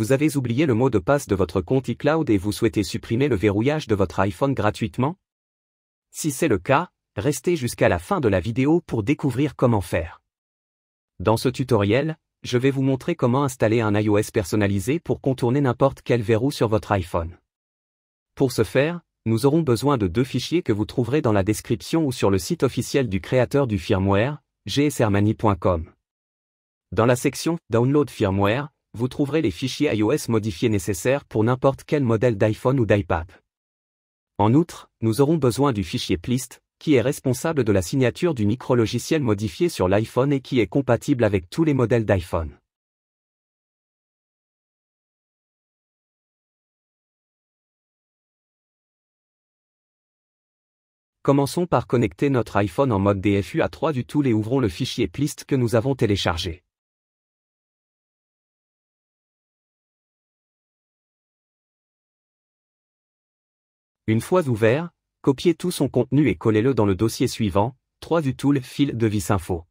Vous avez oublié le mot de passe de votre compte iCloud et vous souhaitez supprimer le verrouillage de votre iPhone gratuitement? Si c'est le cas, restez jusqu'à la fin de la vidéo pour découvrir comment faire. Dans ce tutoriel, je vais vous montrer comment installer un iOS personnalisé pour contourner n'importe quel verrou sur votre iPhone. Pour ce faire, nous aurons besoin de deux fichiers que vous trouverez dans la description ou sur le site officiel du créateur du firmware, gsrmani.com. Dans la section « Download firmware », vous trouverez les fichiers iOS modifiés nécessaires pour n'importe quel modèle d'iPhone ou d'iPad. En outre, nous aurons besoin du fichier plist, qui est responsable de la signature du micrologiciel modifié sur l'iPhone et qui est compatible avec tous les modèles d'iPhone. Commençons par connecter notre iPhone en mode DFU à 3 du tool et ouvrons le fichier plist que nous avons téléchargé. Une fois ouvert, copiez tout son contenu et collez-le dans le dossier suivant, 3 du tool fil de vis info.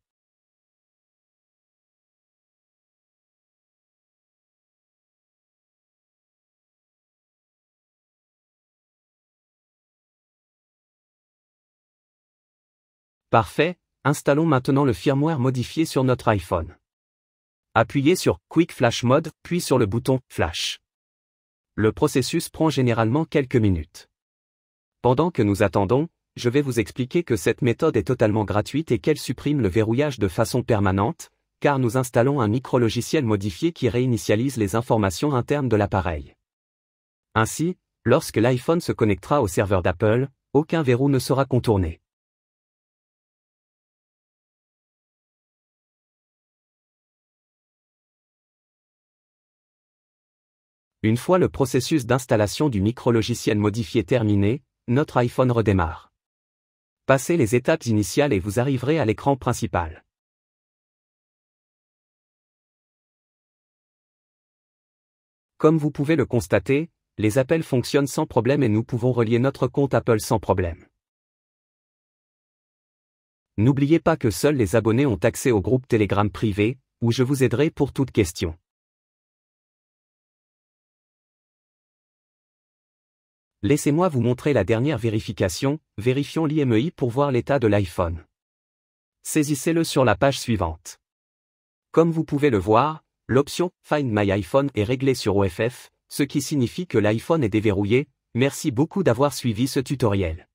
Parfait, installons maintenant le firmware modifié sur notre iPhone. Appuyez sur Quick Flash Mode, puis sur le bouton Flash. Le processus prend généralement quelques minutes. Pendant que nous attendons, je vais vous expliquer que cette méthode est totalement gratuite et qu'elle supprime le verrouillage de façon permanente, car nous installons un micrologiciel modifié qui réinitialise les informations internes de l'appareil. Ainsi, lorsque l'iPhone se connectera au serveur d'Apple, aucun verrou ne sera contourné. Une fois le processus d'installation du micrologiciel modifié terminé, notre iPhone redémarre. Passez les étapes initiales et vous arriverez à l'écran principal. Comme vous pouvez le constater, les appels fonctionnent sans problème et nous pouvons relier notre compte Apple sans problème. N'oubliez pas que seuls les abonnés ont accès au groupe Telegram privé, où je vous aiderai pour toute question. Laissez-moi vous montrer la dernière vérification, vérifions l'IMEI pour voir l'état de l'iPhone. Saisissez-le sur la page suivante. Comme vous pouvez le voir, l'option « Find My iPhone » est réglée sur OFF, ce qui signifie que l'iPhone est déverrouillé. Merci beaucoup d'avoir suivi ce tutoriel.